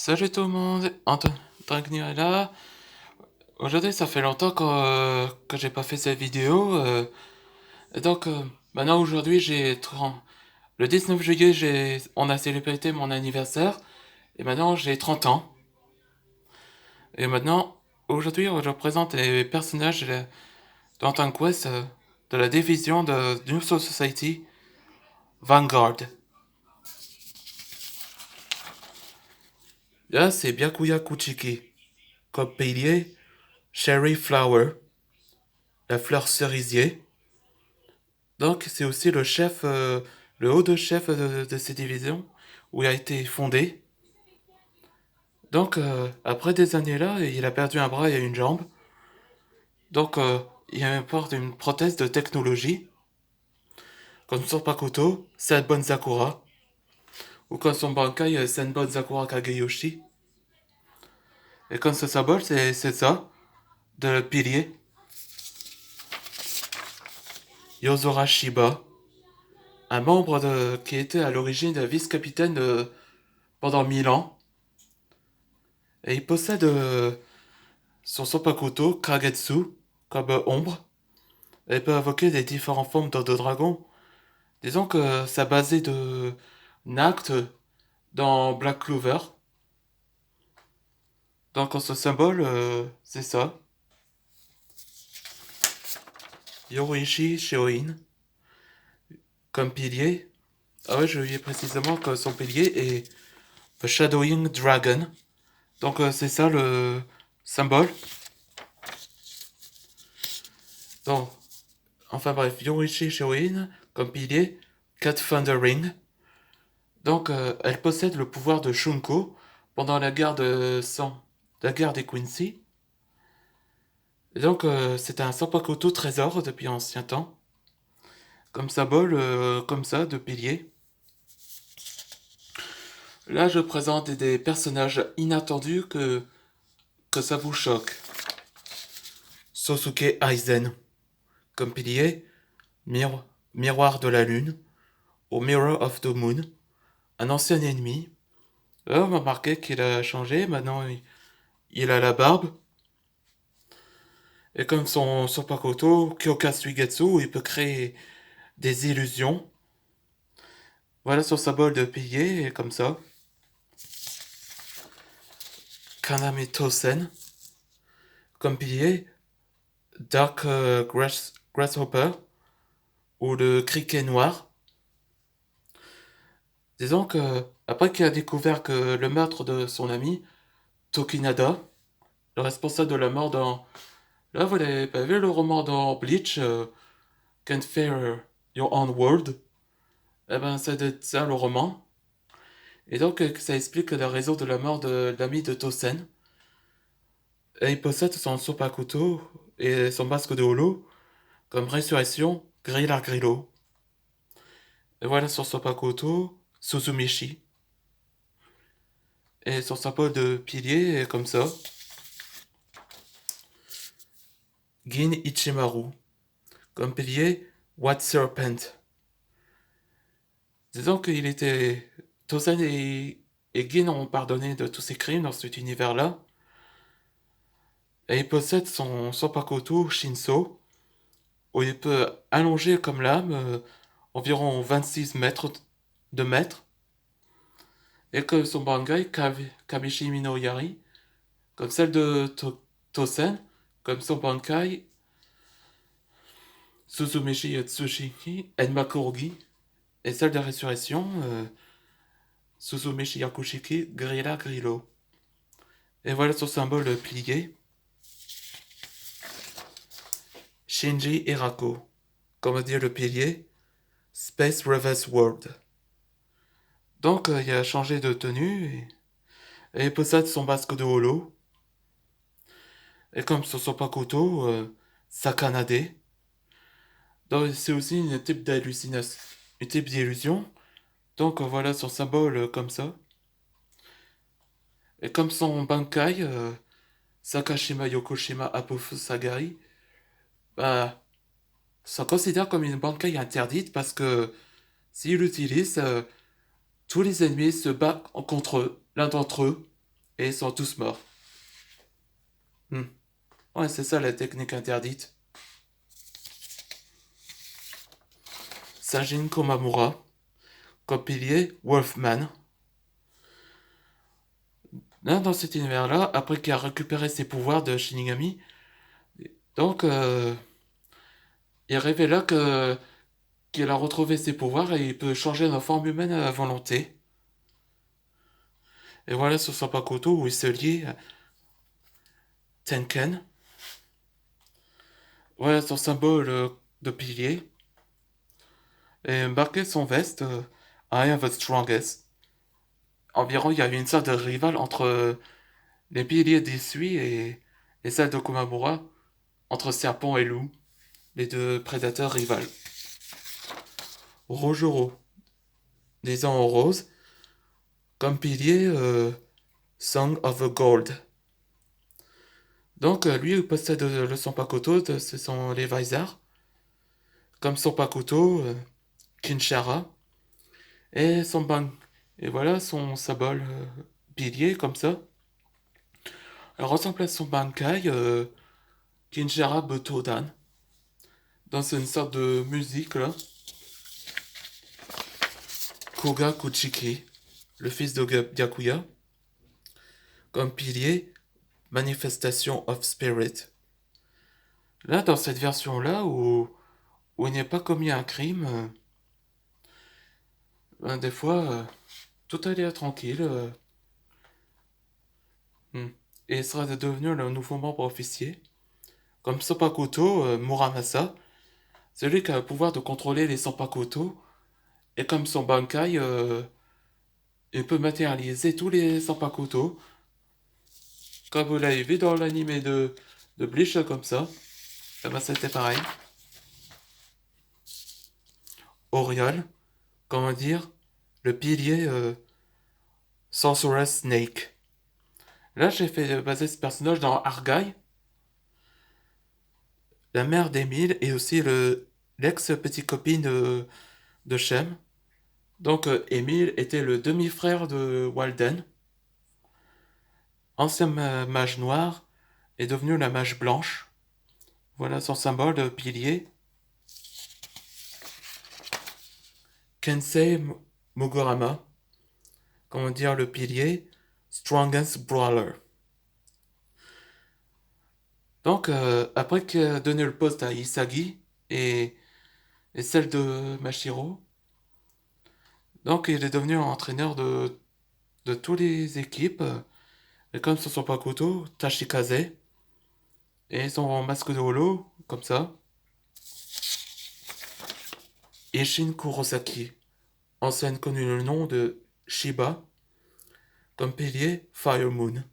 Salut tout le monde, Anthony est là. Aujourd'hui, ça fait longtemps que j'ai pas fait cette vidéo. Et donc, maintenant, aujourd'hui, j'ai 30. Le 19 juillet, on a célébré mon anniversaire. Et maintenant, j'ai 30 ans. Et maintenant, aujourd'hui, je présente les personnages d'Anton Quest de la division de New Soul Society Vanguard. Là, c'est Byakuya Kuchiki. Comme pilier, Cherry Flower, la fleur cerisier. Donc, c'est aussi le chef, le haut de chef de ces divisions, où il a été fondé. Donc, après des années là, il a perdu un bras et une jambe. Donc, il porte une prothèse de technologie, comme son Pakuto, Senbon Sakura, ou comme son Bankai, Senbon Sakura Kageyoshi. Et comme ce symbole, c'est ça, de pilier. Yozora Shiba, un membre qui était à l'origine vice-capitaine pendant 1000 ans. Et il possède son Sopakuto, Kagetsu, comme ombre. Elle peut invoquer des différentes formes de dragons. Disons que ça basé de Nact dans Black Clover. Donc ce symbole, c'est ça. Yoruichi Shioin, comme pilier. Ah ouais, je lui ai précisément que son pilier est The Shadowing Dragon. Donc c'est ça le symbole. Donc, enfin bref, Yoruichi Shioin, comme pilier, Cat Thundering. Donc, elle possède le pouvoir de Shunko pendant la guerre des Quincy. Et donc, c'est un Sampakoto trésor depuis ancien temps, comme symbole, comme ça, de pilier. Là, je présente des personnages inattendus que ça vous choque. Sosuke Aizen, comme pilier, miroir de la lune, au Mirror of the Moon, un ancien ennemi. Là, on va remarquer qu'il a changé, maintenant il a la barbe. Et comme son Pakoto, Kyoka Suigetsu, il peut créer des illusions. Voilà son symbole de pilier, et comme ça. Kaname Tosen, comme pilier, Dark Grasshopper, ou le criquet noir. Disons que, après qu'il a découvert que le meurtre de son ami, Tokinada, le responsable de la mort dans... Là, vous l'avez pas vu le roman dans Bleach, Can't Fear Your Own World. Eh ben, c'est ça le roman. Et donc, ça explique la raison de la mort de l'ami de Tosen. Et il possède son Sopakuto et son masque de holo comme résurrection Grillar Grillo. Et voilà son Sopakuto, Suzumishi. Et son symbole de pilier est comme ça. Gin Ichimaru. Comme pilier, White Serpent. Disons qu'il était... Tosen et Gin ont pardonné de tous ses crimes dans cet univers-là. Et il possède son Sopakuto Shinso, où il peut allonger comme lame environ 26 mètres de mètre. Et que son Bangai, Kabishi Minoyari, comme celle de Tosen, comme son Bankai, Suzumichi Yatsushiki, Enmakurugi, et celle de Résurrection, Suzumichi Yakushiki, Grilla Grillo. Et voilà son symbole plié. Shinji Hirako, comme dit le pilier, Space Reverse World. Donc il a changé de tenue et il possède son masque de holo. Et comme sur son Pakoto, Sakanade. Donc c'est aussi une type d'hallucination, une type d'illusion. Donc voilà son symbole comme ça. Et comme son Bankai, Sakashima Yokoshima Apofu Sagari, bah, ça considère comme une Bankai interdite parce que s'il l'utilise, tous les ennemis se battent contre eux, l'un d'entre eux. et ils sont tous morts. Hmm. Ouais, c'est ça la technique interdite. Sajin Komamura, comme pilier, Wolfman. Là, dans cet univers-là, après qu'il a récupéré ses pouvoirs de Shinigami, donc il révéla que qu'il a retrouvé ses pouvoirs et il peut changer de forme humaine à la volonté. Et voilà sur son Pakuto où il se lie à Tenken. Voilà son symbole de pilier. Et marqué son veste I am the strongest. Environ, il y avait une sorte de rival entre les piliers d'Issui et celle de Kumamura, entre serpent et loup, les deux prédateurs rivales. Rojoro, disant en rose, comme pilier Song of the Gold. Donc lui il possède le Sonpakuto, ce sont les Vaisar, comme Sonpakuto, Kinshara, et son bang. Et voilà son symbole pilier comme ça. Elle ressemble à son Bankai Kinshara Butodan. Dans une sorte de musique là. Koga Kuchiki, le fils de Byakuya, comme pilier Manifestation of Spirit. Là, dans cette version-là, où il n'est pas commis un crime, ben, des fois, tout allait tranquille. Hmm. Et il sera devenu le nouveau membre officier. Comme Sopakuto Muramasa, celui qui a le pouvoir de contrôler les Sopakuto. Et comme son Bankai, il peut matérialiser tous les Sopakuto. Comme vous l'avez vu dans l'anime de Bleach, comme ça. Eh ben, c'était pareil. Oriole, comment dire, le pilier Sorceress Snake. Là, j'ai fait baser ce personnage dans Argai, la mère d'Emile et aussi l'ex-petite copine de Shem. Donc, Emile était le demi-frère de Walden. Ancien mage noir est devenu la mage blanche. Voilà son symbole de pilier. Kensei Mugurama, comment dire, le pilier Strongest Brawler. Donc, après qu'il a donné le poste à Isagi et, et celle de Mashiro, donc il est devenu entraîneur de toutes les équipes. Et comme ce sont pas Pakuto, Tashikaze, et son masque de holo, comme ça, Ishin Kurosaki, ancienne connue le nom de Shiba, comme pilier Fire Moon.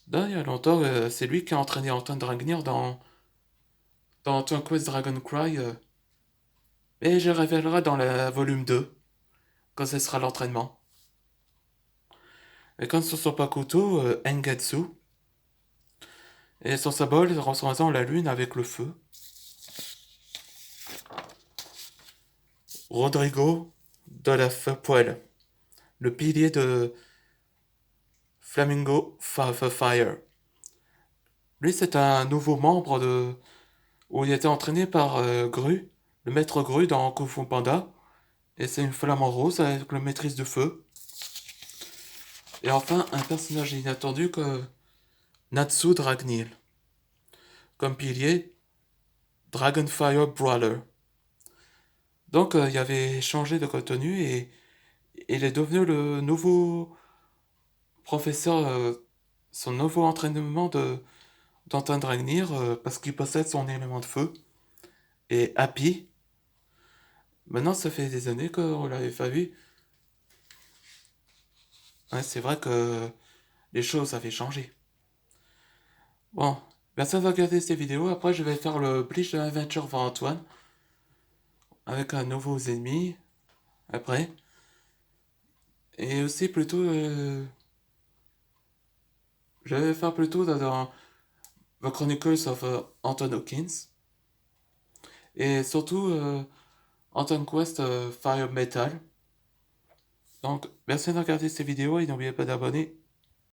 Là, il y a longtemps, c'est lui qui a entraîné Anton Dragnir dans Twin Quest Dragon Cry, et je révélerai dans la volume 2, quand ce sera l'entraînement. Et quand ce sont pas couteaux, Engetsu, et son symbole représentant la lune avec le feu. Rodrigo de la Poel, le pilier de Flamingo Fire. Lui, c'est un nouveau membre où il était entraîné par Gru, le maître Gru dans Kung Fu Panda, et c'est une flamme en rose avec le maîtrise de feu. Et enfin, un personnage inattendu que Natsu Dragnil, comme pilier Dragonfire Brawler. Donc, il avait changé de contenu et il est devenu le nouveau professeur, son nouveau entraînement d'Anton Dragnir parce qu'il possède son élément de feu. Et Happy, maintenant ça fait des années qu'on l'avait pas vu. Ouais, c'est vrai que les choses avaient changé. Bon, personne va regarder ces vidéos. Après, je vais faire le Bleach de Adventure for Antoine avec un nouveau ennemi après. Et aussi plutôt, je vais faire plutôt dans The Chronicles of Anton Hawkins. Et surtout Anton Quest Fire Metal. Donc, merci de regarder ces vidéos et n'oubliez pas d'abonner.